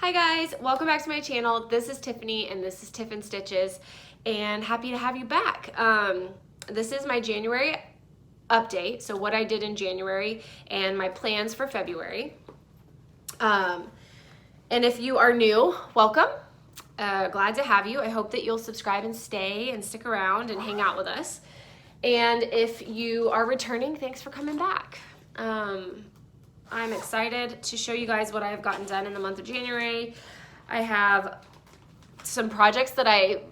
Hi guys, welcome back to my channel. This is Tiffany and this is Tiffin Stitches, and happy to have you back. This is my January update, so what I did in January and my plans for February. And if you are new, welcome. Glad to have you. I hope that you'll subscribe and stay and stick around and hang out with us. And if you are returning, thanks for coming back. I'm excited to show you guys what I have gotten done in the month of January. I have some projects that I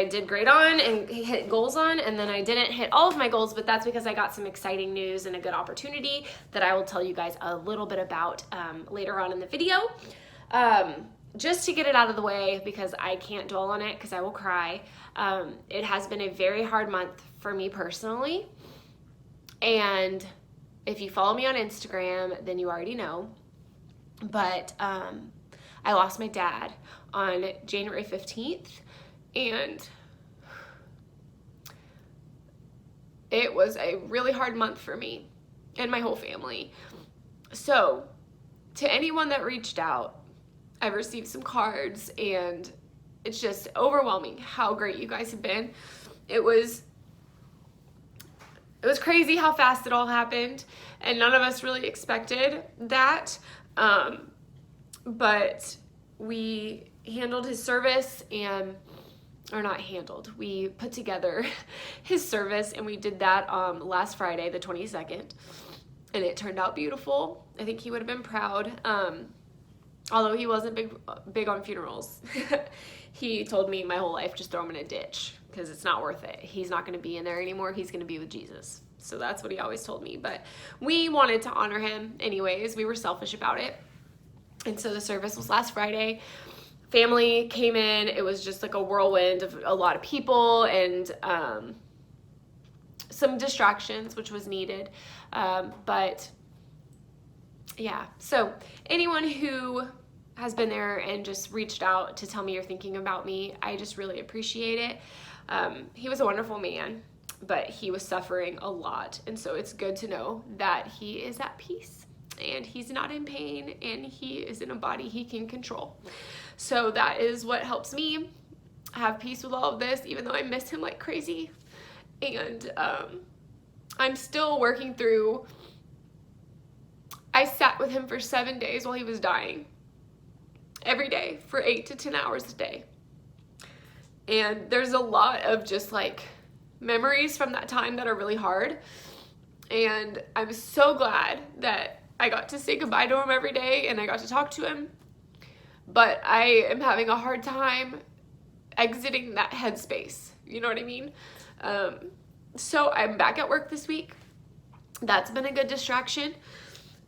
did great on and hit goals on, and then I didn't hit all of my goals, but that's because I got some exciting news and a good opportunity that I will tell you guys a little bit about later on in the video. Just to get it out of the way, because I can't dwell on it because I will cry. It has been a very hard month for me personally, and if you follow me on Instagram, then you already know, but I lost my dad on January 15th, and it was a really hard month for me and my whole family. So to anyone that reached out, I've received some cards, and it's just overwhelming how great you guys have been. It was crazy how fast it all happened, and none of us really expected that. But we handled his service, we put together his service, and we did that last Friday, the 22nd, and it turned out beautiful. I think he would have been proud. Although he wasn't big on funerals. He told me my whole life, just throw him in a ditch because it's not worth it. He's not going to be in there anymore. He's going to be with Jesus. So that's what he always told me. But we wanted to honor him anyways. We were selfish about it. And so the service was last Friday. Family came in. It was just like a whirlwind of a lot of people and some distractions, which was needed. But yeah, so anyone who has been there and just reached out to tell me you're thinking about me, I just really appreciate it. He was a wonderful man, but he was suffering a lot, and so it's good to know that he is at peace and he's not in pain and he is in a body he can control. So that is what helps me have peace with all of this, even though I miss him like crazy. And I'm still working through. I sat with him for 7 days while he was dying, every day for 8 to 10 hours a day. And there's a lot of just like memories from that time that are really hard. And I'm so glad that I got to say goodbye to him every day and I got to talk to him. But I am having a hard time exiting that headspace. You know what I mean? So I'm back at work this week. That's been a good distraction.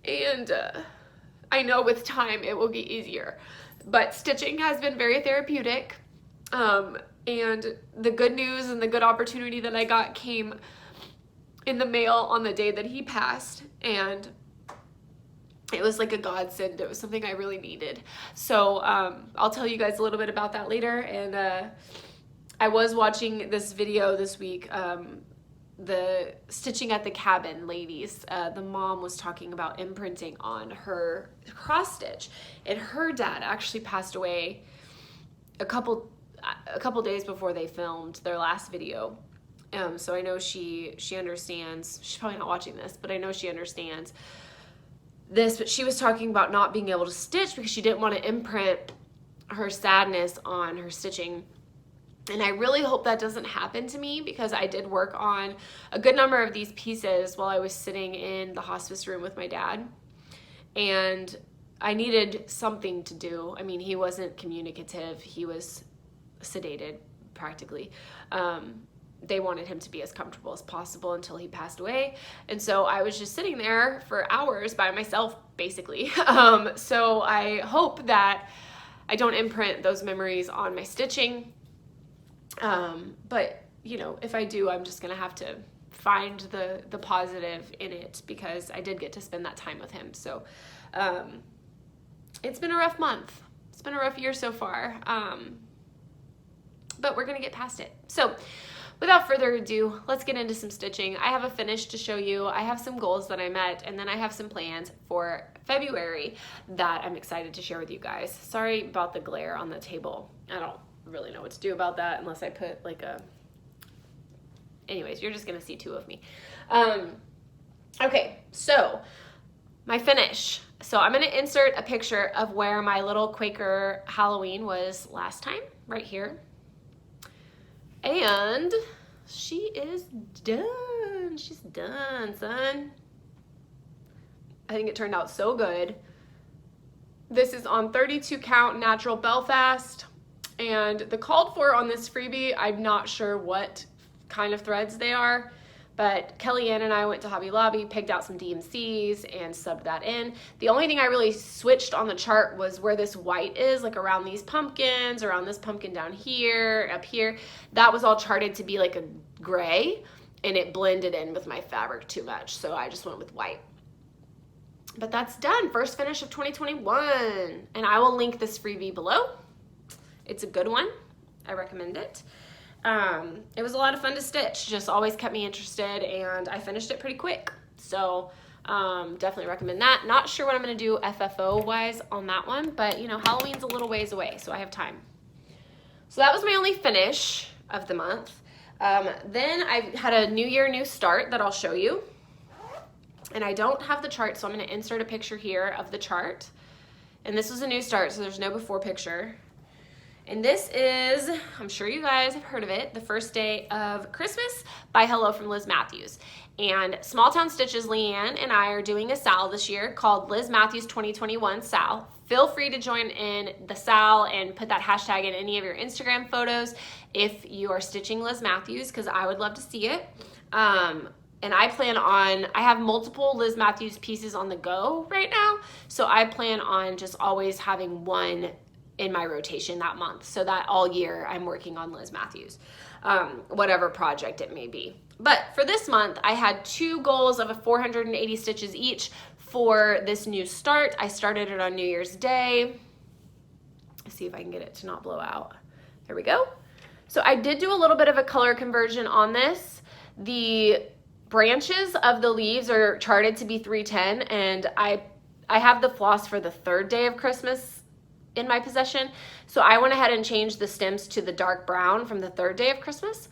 And I know with time it will get easier. But stitching has been very therapeutic. And the good news and the good opportunity that I got came in the mail on the day that he passed. And it was like a godsend. It was something I really needed. So I'll tell you guys a little bit about that later. And I was watching this video this week. The Stitching at the Cabin ladies, the mom was talking about imprinting on her cross stitch, and her dad actually passed away a couple days before they filmed their last video. So I know she understands. She's probably not watching this, but I know she understands this. But she was talking about not being able to stitch because she didn't want to imprint her sadness on her stitching. And I really hope that doesn't happen to me, because I did work on a good number of these pieces while I was sitting in the hospice room with my dad. And I needed something to do. I mean, he wasn't communicative. He was sedated practically. They wanted him to be as comfortable as possible until he passed away. And so I was just sitting there for hours by myself, basically. So I hope that I don't imprint those memories on my stitching. But you know, if I do, I'm just gonna have to find the positive in it, because I did get to spend that time with him. So it's been a rough month. It's been a rough year so far, but we're gonna get past it. So without further ado, let's get into some stitching. I have a finish to show you. I have some goals that I met, and then I have some plans for February that I'm excited to share with you guys. Sorry about the glare on the table. I don't really know what to do about that unless I put like a... Anyways, you're just gonna see two of me. Okay, so my finish. So I'm gonna insert a picture of where my little Quaker Halloween was last time, right here. And she is done. She's done, son. I think it turned out so good. This is on 32 count natural Belfast. And the called for on this freebie, I'm not sure what kind of threads they are, but Kellyanne and I went to Hobby Lobby, picked out some DMCs and subbed that in. The only thing I really switched on the chart was where this white is, like around these pumpkins, around this pumpkin down here, up here. That was all charted to be like a gray, and it blended in with my fabric too much, so I just went with white. But that's done, first finish of 2021. And I will link this freebie below. It's a good one, I recommend it. It was a lot of fun to stitch, just always kept me interested, and I finished it pretty quick. So definitely recommend that. Not sure what I'm gonna do FFO wise on that one, but you know, Halloween's a little ways away, so I have time. So that was my only finish of the month. Then I had a new year, new start that I'll show you. And I don't have the chart, so I'm gonna insert a picture here of the chart. And this was a new start, so there's no before picture. And this is, I'm sure you guys have heard of it, The First Day of Christmas by Hello from Liz Matthews. And Small Town Stitches, Leanne and I are doing a SAL this year called Liz Matthews 2021 SAL. Feel free to join in the SAL and put that hashtag in any of your Instagram photos if you are stitching Liz Matthews, because I would love to see it. And I have multiple Liz Matthews pieces on the go right now, so I plan on just always having one in my rotation that month, so that all year I'm working on Liz Matthews, whatever project it may be. But for this month, I had two goals of 480 stitches each for this new start. I started it on New Year's Day. Let's see if I can get it to not blow out. There we go. So I did do a little bit of a color conversion on this. The branches of the leaves are charted to be 310, and I have the floss for the third day of Christmas in my possession, so I went ahead and changed the stems to the dark brown from the third day of Christmas.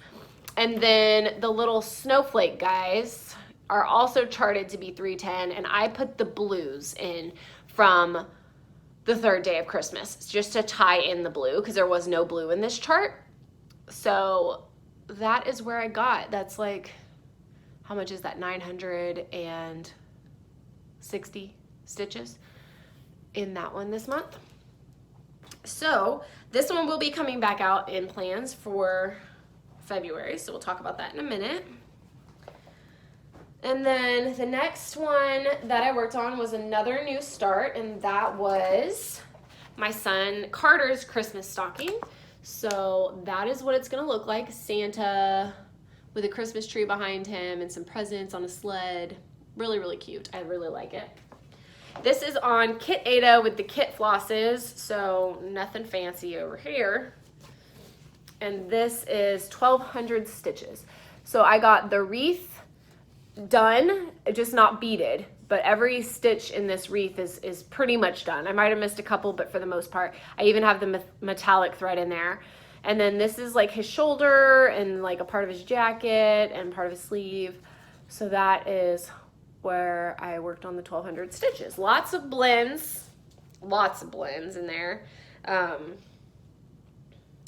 And then the little snowflake guys are also charted to be 310, and I put the blues in from the third day of Christmas just to tie in the blue, because there was no blue in this chart. So that is where I got, that's like, how much is that, 960 stitches in that one this month. So this one will be coming back out in plans for February, so we'll talk about that in a minute. And then the next one that I worked on was another new start, and that was my son Carter's Christmas stocking. So that is what it's gonna look like, Santa with a Christmas tree behind him and some presents on a sled. Really, really cute. I really like it. This is on Kit Ada with the kit flosses, so nothing fancy over here. And this is 1,200 stitches. So I got the wreath done, just not beaded, but every stitch in this wreath is pretty much done. I might have missed a couple, but for the most part, I even have the metallic thread in there. And then this is like his shoulder and like a part of his jacket and part of his sleeve. So that is where I worked on the 1,200 stitches. Lots of blends in there.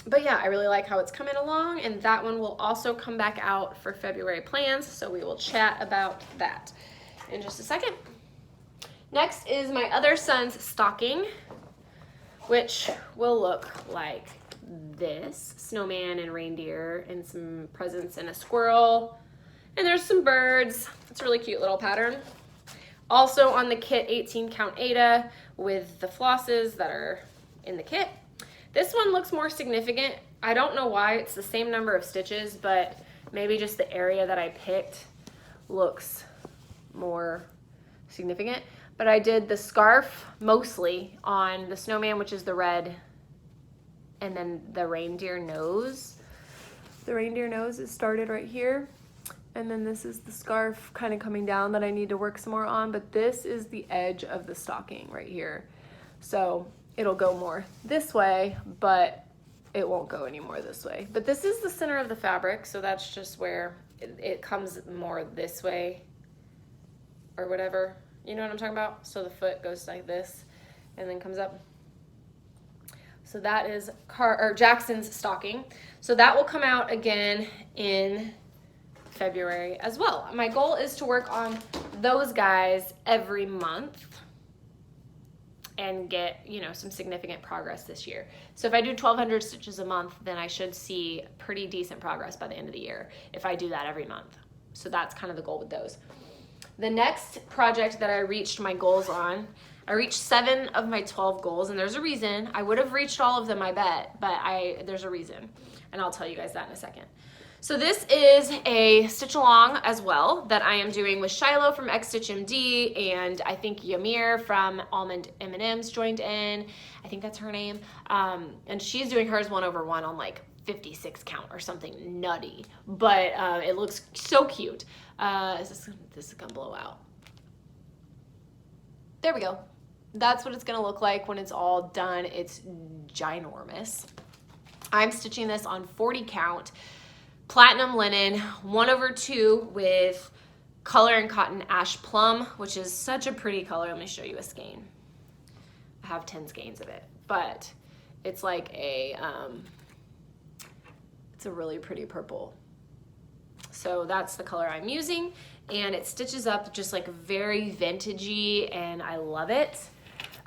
But yeah, I really like how it's coming along, and that one will also come back out for February plans, so we will chat about that in just a second. Next is my other son's stocking, which will look like this. Snowman and reindeer and some presents and a squirrel. And there's some birds. It's a really cute little pattern. Also on the kit, 18 count Ada with the flosses that are in the kit. This one looks more significant. I don't know why, it's the same number of stitches, but maybe just the area that I picked looks more significant. But I did the scarf mostly on the snowman, which is the red, and then the reindeer nose The reindeer nose is started right here. And then this is the scarf kind of coming down that I need to work some more on, but this is the edge of the stocking right here. So it'll go more this way, but it won't go any more this way. But this is the center of the fabric, so that's just where it comes more this way or whatever. You know what I'm talking about? So the foot goes like this and then comes up. So that is Jackson's stocking. So that will come out again in February as well. My goal is to work on those guys every month and get, you know, some significant progress this year. So if I do 1,200 stitches a month, then I should see pretty decent progress by the end of the year if I do that every month. So that's kind of the goal with those. The next project that I reached my goals on, I reached 7 of my 12 goals, and there's a reason. I would have reached all of them, I bet, but there's a reason, and I'll tell you guys that in a second. So this is a stitch along as well that I am doing with Shiloh from XStitchMD, and I think Yamir from Almond M&M's joined in. I think that's her name. And she's doing hers 1/1 on like 56 count or something nutty, but it looks so cute. This is gonna blow out. There we go. That's what it's gonna look like when it's all done. It's ginormous. I'm stitching this on 40 count. Platinum linen, 1/2 with Color and Cotton Ash Plum, which is such a pretty color. Let me show you a skein. I have 10 skeins of it, but it's like it's a really pretty purple. So that's the color I'm using, and it stitches up just like very vintagey, and I love it.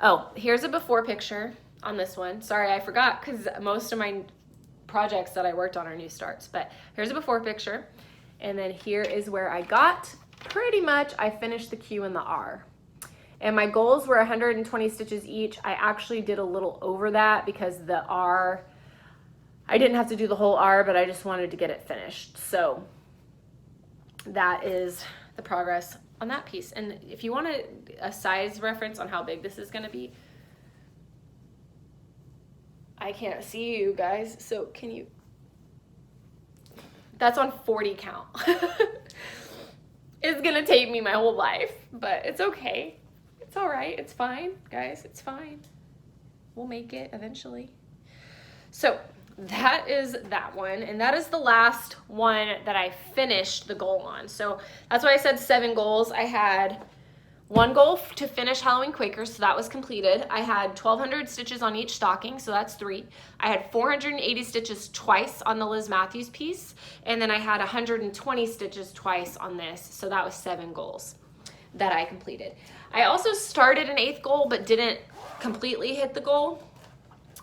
Oh, here's a before picture on this one. Sorry, I forgot because most of my projects that I worked on are new starts, but here's a before picture, and then here is where I got pretty much, I finished the Q and the R, and my goals were 120 stitches each. I actually did a little over that because the R, I didn't have to do the whole R, but I just wanted to get it finished. So that is the progress on that piece. And if you want a size reference on how big this is going to be, I can't see you guys, so can you? That's on 40 count. It's gonna take me my whole life, but it's okay. It's all right, it's fine, guys, it's fine. We'll make it eventually. So that is that one, and that is the last one that I finished the goal on. So that's why I said 7 goals. I had 1 goal to finish Halloween Quaker, so that was completed. I had 1,200 stitches on each stocking, so that's 3. I had 480 stitches twice on the Liz Matthews piece, and then I had 120 stitches twice on this, so that was 7 goals that I completed. I also started an 8th goal, but didn't completely hit the goal.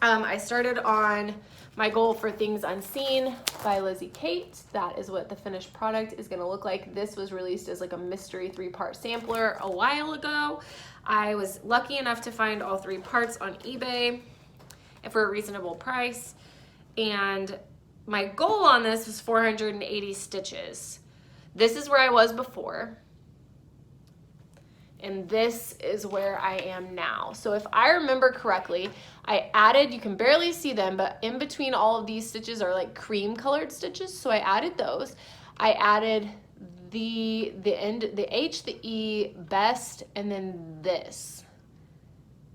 I started on my goal for Things Unseen by Lizzie Kate. That is what the finished product is gonna look like. This was released as like a mystery 3-part sampler a while ago. I was lucky enough to find all 3 parts on eBay for a reasonable price. And my goal on this was 480 stitches. This is where I was before. And this is where I am now. So if I remember correctly, I added, you can barely see them, but in between all of these stitches are like cream colored stitches. So I added those. I added the end, the H, the E, best, and then this.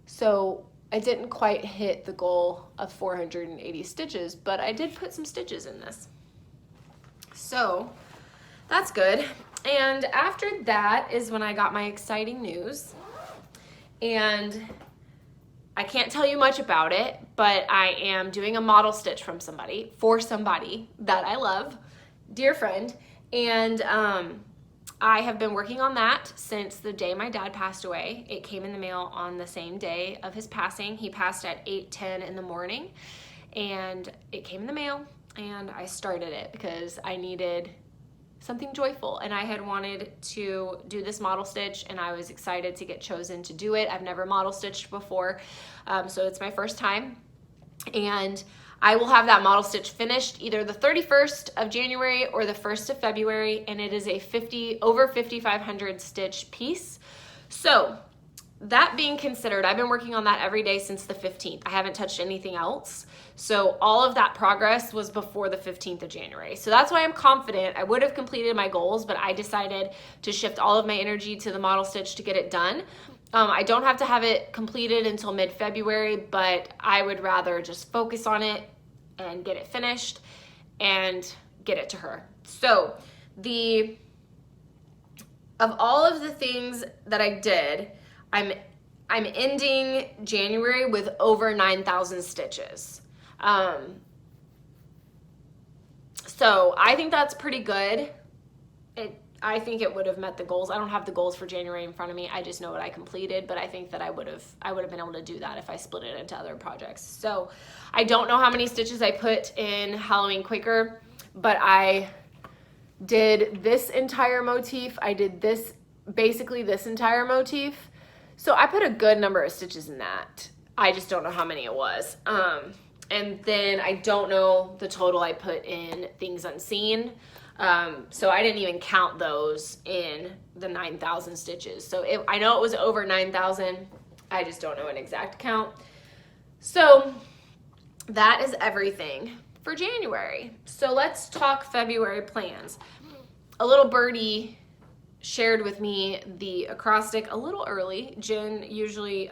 So I didn't quite hit the goal of 480 stitches, but I did put some stitches in this. So that's good. And after that is when I got my exciting news, and I can't tell you much about it, but I am doing a model stitch from somebody, for somebody that I love, dear friend, and I have been working on that since the day my dad passed away. It came in the mail on the same day of his passing. He passed at 8:10 in the morning, and it came in the mail, and I started it because I needed something joyful, and I had wanted to do this model stitch, and I was excited to get chosen to do it. I've never model stitched before, so it's my first time, and I will have that model stitch finished either the 31st of January or the 1st of February, and it is a over 5,500 stitch piece. So that being considered, I've been working on that every day since the 15th. I haven't touched anything else. So all of that progress was before the 15th of January. So that's why I'm confident I would have completed my goals, but I decided to shift all of my energy to the model stitch to get it done. I don't have to have it completed until mid-February, but I would rather just focus on it and get it finished and get it to her. So of all of the things that I did, I'm ending January with over 9,000 stitches. So I think that's pretty good. I think it would have met the goals. I don't have the goals for January in front of me. I just know what I completed, but I think that I would have been able to do that if I split it into other projects. So I don't know how many stitches I put in Halloween Quaker, but I did this entire motif. I did basically this entire motif. So I put a good number of stitches in that. I just don't know how many it was. And then I don't know the total I put in Things Unseen. So I didn't even count those in the 9,000 stitches. So I know it was over 9,000. I just don't know an exact count. So that is everything for January. So let's talk February plans. A little birdie shared with me the acrostic a little early. Jen usually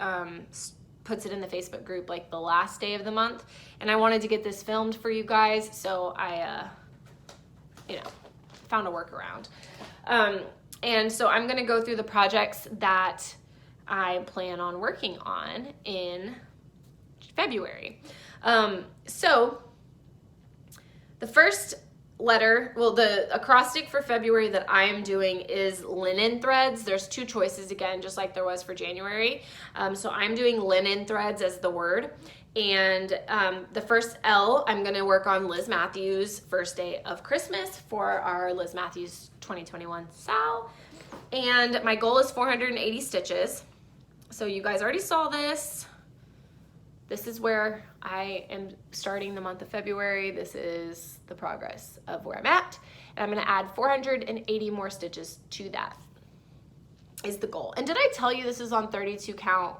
puts it in the Facebook group like the last day of the month, and I wanted to get this filmed for you guys, so I found a workaround. And so I'm gonna go through the projects that I plan on working on in February. So the first letter, well, the acrostic for February that I am doing is linen threads. There's two choices again, just like there was for January. So I'm doing linen threads as the word. And the first L, I'm gonna work on Liz Matthews' First Day of Christmas for our Liz Matthews 2021 Sal. And my goal is 480 stitches. So you guys already saw this. This is where I am starting the month of February. This is the progress of where I'm at. And I'm gonna add 480 more stitches to that is the goal. And did I tell you this is on 32 count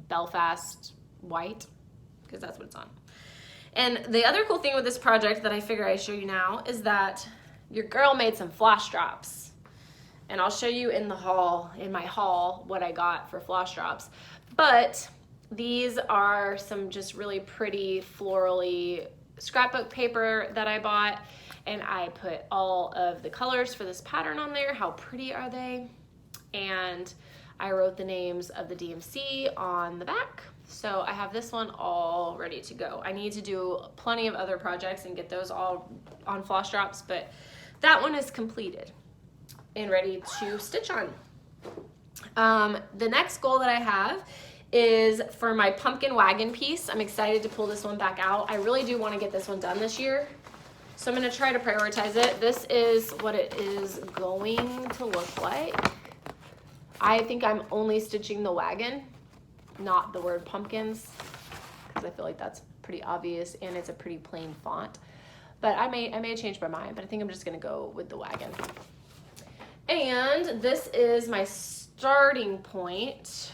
Belfast white? Because that's what it's on. And the other cool thing with this project that I figure I show you now is that your girl made some floss drops. And I'll show you in my haul, what I got for floss drops. But these are some just really pretty florally scrapbook paper that I bought, and I put all of the colors for this pattern on there. How pretty are they? And I wrote the names of the DMC on the back. So I have this one all ready to go. I need to do plenty of other projects and get those all on floss drops, but that one is completed and ready to stitch on. The next goal that I have is for my pumpkin wagon piece. I'm excited to pull this one back out. I really do want to get this one done this year. So I'm going to try to prioritize it. This is what it is going to look like. I think I'm only stitching the wagon, not the word pumpkins, because I feel like that's pretty obvious and it's a pretty plain font. But I may change my mind, but I think I'm just going to go with the wagon. And this is my starting point.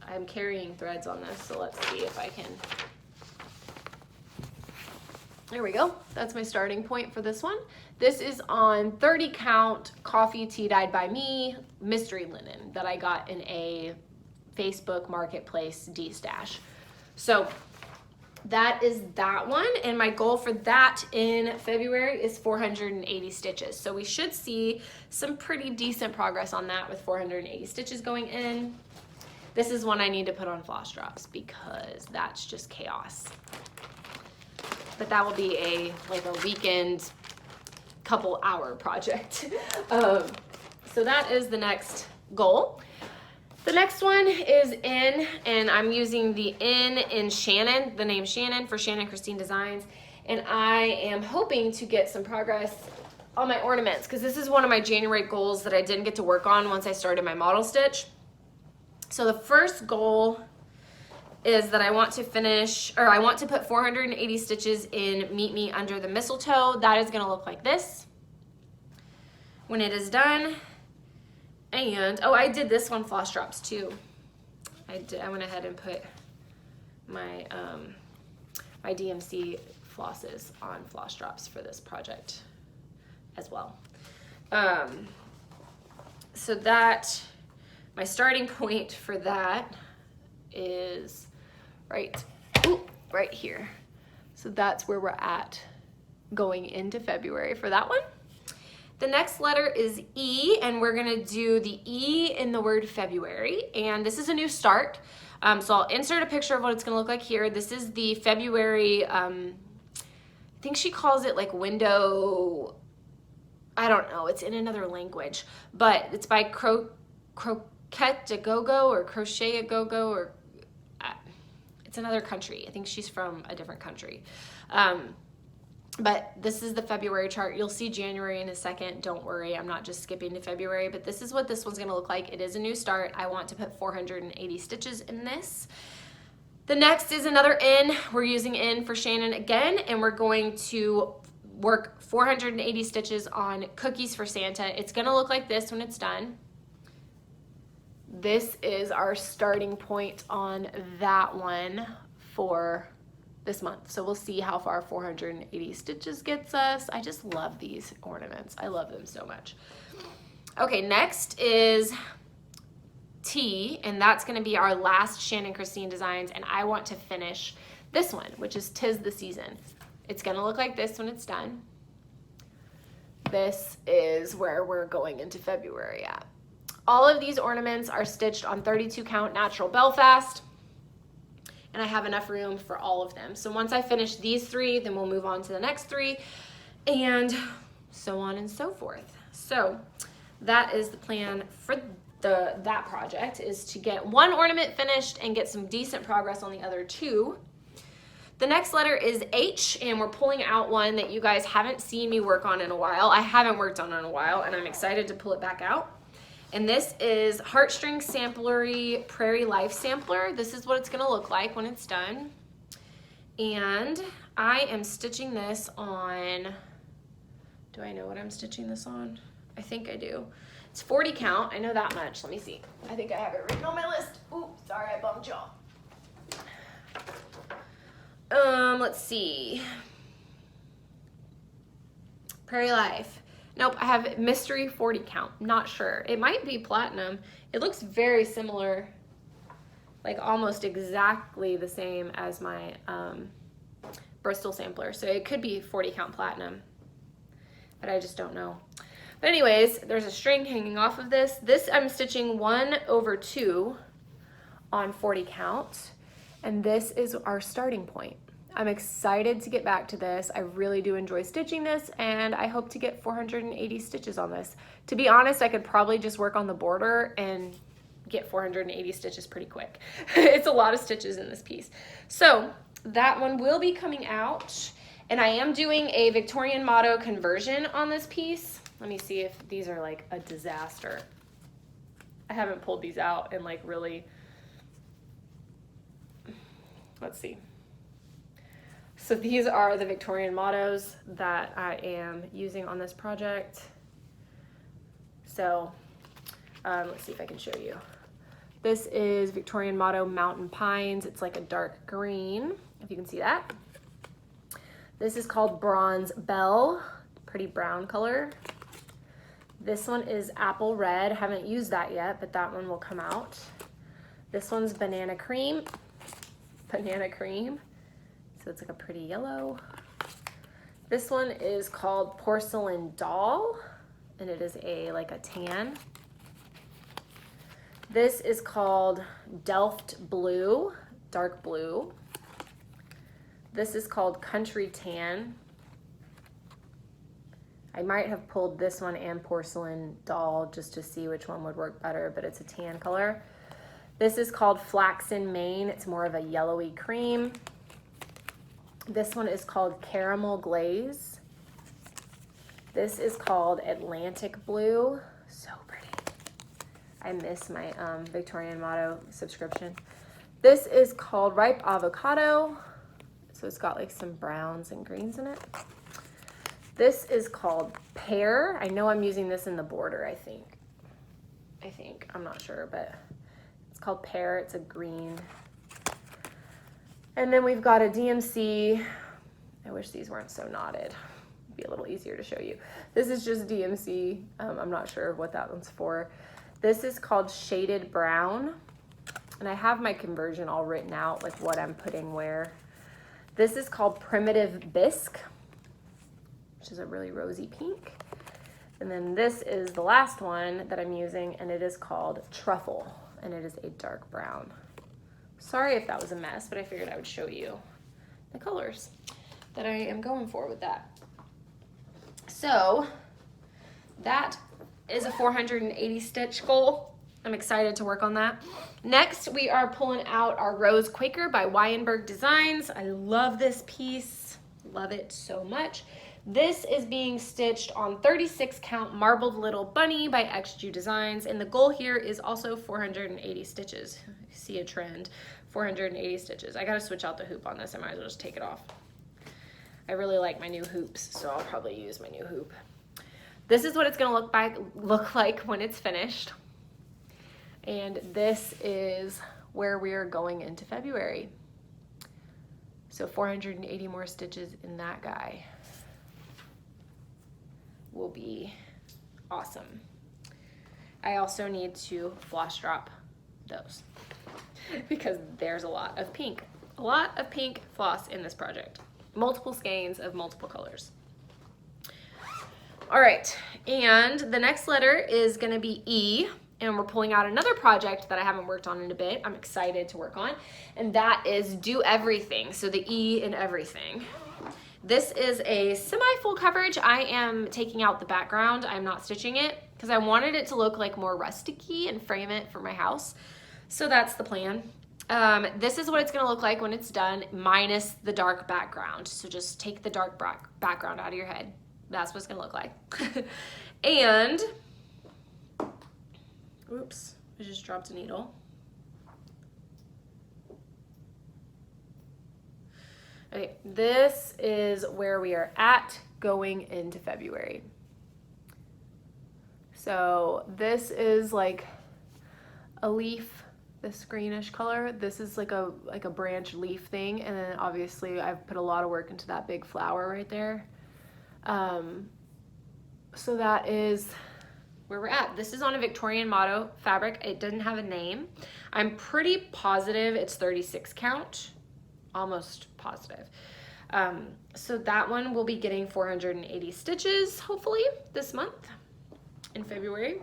I'm carrying threads on this, so let's see if I can. There we go. That's my starting point for this one. This is on 30 count coffee tea dyed by me mystery linen that I got in a Facebook Marketplace D-stash. So that is that one, and my goal for that in February is 480 stitches. So we should see some pretty decent progress on that with 480 stitches going in. This is one I need to put on floss drops because that's just chaos. But that will be a weekend, couple hour project. So that is the next goal. The next one is in, and I'm using the in Shannon, the name Shannon for Shannon Christine Designs. And I am hoping to get some progress on my ornaments because this is one of my January goals that I didn't get to work on once I started my model stitch. So the first goal is that I want to put 480 stitches in Meet Me Under the Mistletoe. That is gonna look like this when it is done. And, oh, I did this one floss drops too. I went ahead and put my my DMC flosses on floss drops for this project as well. So that, my starting point for that is right here. So that's where we're at going into February for that one. The next letter is E, and we're gonna do the E in the word February, and this is a new start. So I'll insert a picture of what it's gonna look like here. This is the February, I think she calls it like window, I don't know, it's in another language, but it's by Croquette a Go-Go or Crochet a Go-Go, or it's another country. I think she's from a different country. But this is the February chart. You'll see January in a second. Don't worry, I'm not just skipping to February, but this is what this one's gonna look like. It is a new start. I want to put 480 stitches in this. The next is another N. We're using N for Shannon again, and we're going to work 480 stitches on Cookies for Santa. It's gonna look like this when it's done. This is our starting point on that one for this month. So we'll see how far 480 stitches gets us. I just love these ornaments. I love them so much. Okay, next is T, and that's gonna be our last Shannon Christine designs, and I want to finish this one, which is 'Tis the Season. It's gonna look like this when it's done. This is where we're going into February at. All of these ornaments are stitched on 32 count natural Belfast, and I have enough room for all of them. So once I finish these three, then we'll move on to the next three, and so on and so forth. So that is the plan for that project, is to get one ornament finished and get some decent progress on the other two. The next letter is H, and we're pulling out one that you guys haven't seen me work on in a while. I haven't worked on it in a while, and I'm excited to pull it back out. And this is Heartstring Samplery Prairie Life Sampler. This is what it's gonna look like when it's done. And I am stitching this on, do I know what I'm stitching this on? I think I do. It's 40 count, I know that much. Let me see. I think I have it written on my list. Ooh, sorry, I bumped y'all. Let's see. Prairie Life. Nope, I have Mystery 40 count. Not sure. It might be platinum. It looks very similar, like almost exactly the same as my Bristol sampler. So it could be 40 count platinum, but I just don't know. But anyways, there's a string hanging off of this. This I'm stitching 1/2 on 40 count, and this is our starting point. I'm excited to get back to this. I really do enjoy stitching this, and I hope to get 480 stitches on this. To be honest, I could probably just work on the border and get 480 stitches pretty quick. It's a lot of stitches in this piece. So that one will be coming out, and I am doing a Victorian motto conversion on this piece. Let me see if these are like a disaster. I haven't pulled these out and like really, let's see. So these are the Victorian mottos that I am using on this project. So let's see if I can show you. This is Victorian motto Mountain Pines. It's like a dark green, if you can see that. This is called Bronze Bell, pretty brown color. This one is Apple Red. Haven't used that yet, but that one will come out. This one's Banana Cream. Banana Cream. So it's like a pretty yellow. This one is called Porcelain Doll, and it is like a tan. This is called Delft Blue, dark blue. This is called Country Tan. I might have pulled this one and Porcelain Doll just to see which one would work better, but it's a tan color. This is called Flaxen Mane. It's more of a yellowy cream. This one is called Caramel Glaze. This is called Atlantic Blue. So pretty. I miss my Victorian motto subscription. This is called Ripe Avocado. So it's got like some browns and greens in it. This is called Pear. I know I'm using this in the border, I think. I'm not sure, but it's called Pear. It's a green. And then we've got a DMC. I wish these weren't so knotted. It'd be a little easier to show you. This is just DMC. I'm not sure what that one's for. This is called Shaded Brown. And I have my conversion all written out, like what I'm putting where. This is called Primitive Bisque, which is a really rosy pink. And then this is the last one that I'm using, and it is called Truffle, and it is a dark brown. Sorry if that was a mess, but I figured I would show you the colors that I am going for with that. So that is a 480 stitch goal. I'm excited to work on that. Next, we are pulling out our Rose Quaker by Weinberg Designs. I love this piece, love it so much. This is being stitched on 36 count Marbled Little Bunny by XOXO Designs, and the goal here is also 480 stitches. You see a trend, 480 stitches. I gotta switch out the hoop on this. I might as well just take it off. I really like my new hoops, so I'll probably use my new hoop. This is what it's gonna look like when it's finished. And this is where we are going into February. So 480 more stitches in that guy will be awesome. I also need to floss drop those because there's a lot of pink floss in this project. Multiple skeins of multiple colors. All right, and the next letter is gonna be E. And we're pulling out another project that I haven't worked on in a bit. I'm excited to work on, and that is Do Everything. So the E in everything. This is a semi-full coverage. I am taking out the background. I'm not stitching it because I wanted it to look like more rusticy and frame it for my house. So that's the plan. This is what it's gonna look like when it's done, minus the dark background. So just take the dark background out of your head. That's what it's gonna look like. And oops, I just dropped a needle. Okay, this is where we are at going into February. So this is like a leaf, this greenish color. This is like a branch leaf thing, and then obviously I've put a lot of work into that big flower right there. So that is where we're at. This is on a Victorian Motto fabric. It doesn't have a name. I'm pretty positive it's 36 count, almost positive. So that one will be getting 480 stitches, hopefully this month in February.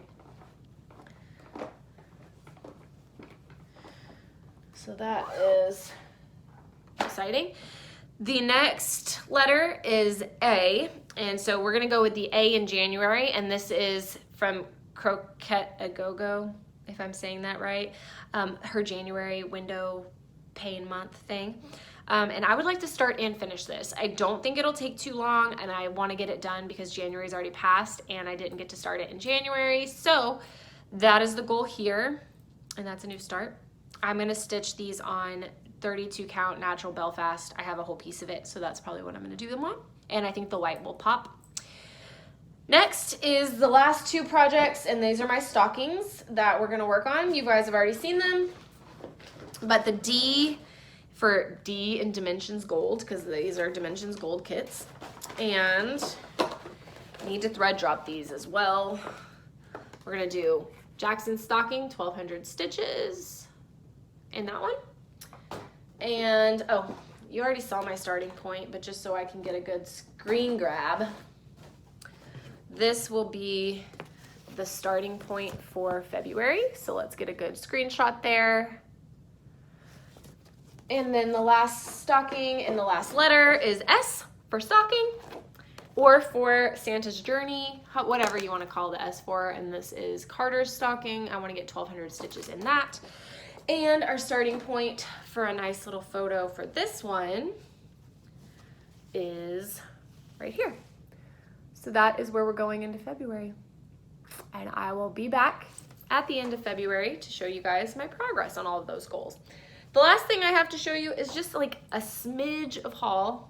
So that is exciting. The next letter is A, and so we're gonna go with the A in January, and this is from Croquette a Go-Go, if I'm saying that right, her January window pane month thing. And I would like to start and finish this. I don't think it'll take too long, and I want to get it done because January's already passed and I didn't get to start it in January. So that is the goal here, and that's a new start. I'm gonna stitch these on 32 count natural Belfast. I have a whole piece of it, so that's probably what I'm gonna do them on. And I think the white will pop. Next is the last two projects, and these are my stockings that we're gonna work on. You guys have already seen them, but the D for D in Dimensions Gold, because these are Dimensions Gold kits, and I need to thread drop these as well. We're gonna do Jackson stocking, 1200 stitches in that one. And oh, you already saw my starting point, but just so I can get a good screen grab, this will be the starting point for February. So let's get a good screenshot there. And then the last stocking and the last letter is S for stocking, or for Santa's Journey, whatever you want to call the S for. And this is Carter's stocking. I want to get 1200 stitches in that. And our starting point for a nice little photo for this one is right here. So that is where we're going into February. And I will be back at the end of February to show you guys my progress on all of those goals. The last thing I have to show you is just like a smidge of haul,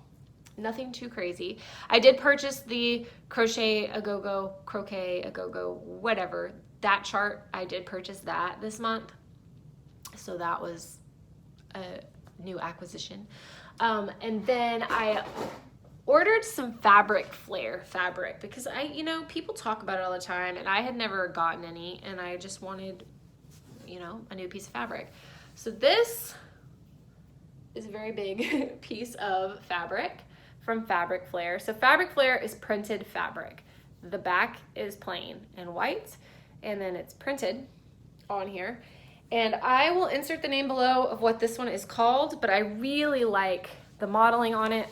nothing too crazy. I did purchase the Croquet a Go-Go, whatever, that chart. I did purchase that this month. So that was a new acquisition. And then I ordered some fabric flare fabric because people talk about it all the time and I had never gotten any and I just wanted, a new piece of fabric. So this is a very big piece of fabric from Fabric Flare. So Fabric Flare is printed fabric. The back is plain and white, and then it's printed on here. And I will insert the name below of what this one is called, but I really like the modeling on it.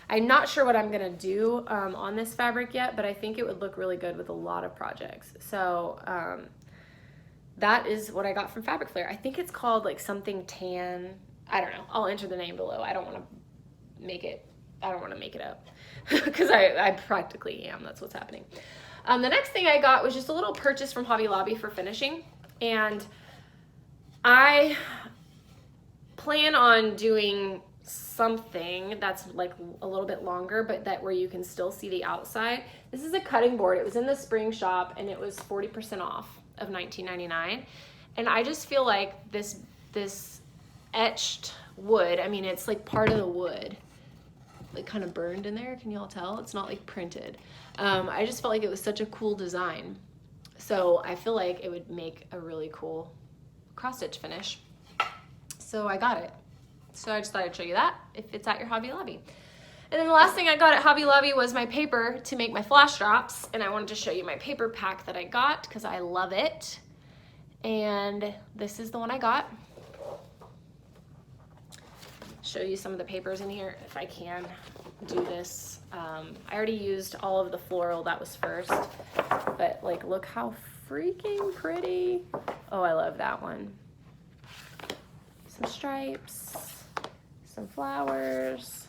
I'm not sure what I'm gonna do on this fabric yet, but I think it would look really good with a lot of projects. So that is what I got from Fabric Flare. I think it's called like something tan. I don't know. I'll enter the name below. I don't want to make it up because I practically am. That's what's happening. The next thing I got was just a little purchase from Hobby Lobby for finishing. And I plan on doing something that's like a little bit longer, but that where you can still see the outside. This is a cutting board. It was in the spring shop and it was 40% off of $19.99. And I just feel like this etched wood, I mean, it's like part of the wood, like kind of burned in there. Can you all tell? It's not like printed. I just felt like it was such a cool design. So I feel like it would make a really cool cross stitch finish. So I got it. So I just thought I'd show you that if it's at your Hobby Lobby. And then the last thing I got at Hobby Lobby was my paper to make my flash drops. And I wanted to show you my paper pack that I got because I love it. And this is the one I got. Show you some of the papers in here if I can do this. I already used all of the floral, that was first. But like, look how freaking pretty. Oh, I love that one. Some stripes, some flowers,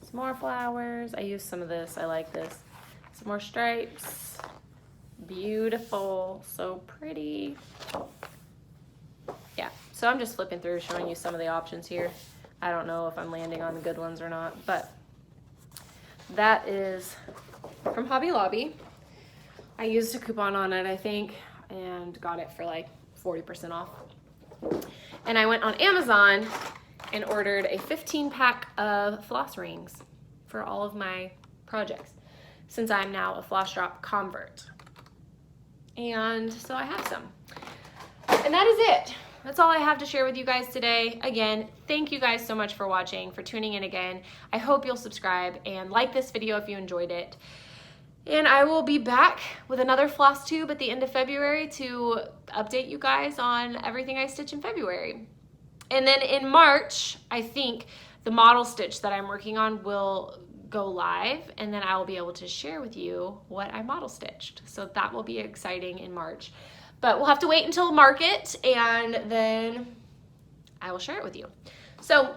some more flowers. I used some of this, I like this. Some more stripes, beautiful, so pretty. Yeah, so I'm just flipping through showing you some of the options here. I don't know if I'm landing on the good ones or not, but that is from Hobby Lobby. I used a coupon on it, I think, and got it for like 40% off. And I went on Amazon and ordered a 15-pack of floss rings for all of my projects, since I'm now a floss drop convert. And so I have some. And that is it. That's all I have to share with you guys today. Again, thank you guys so much for watching, for tuning in again. I hope you'll subscribe and like this video if you enjoyed it. And I will be back with another Flosstube at the end of February to update you guys on everything I stitch in February. And then in March, I think the model stitch that I'm working on will go live, and then I will be able to share with you what I model stitched. So that will be exciting in March. But we'll have to wait until market, and then I will share it with you. So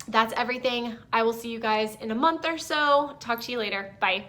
that's everything. I will see you guys in a month or so. Talk to you later. Bye.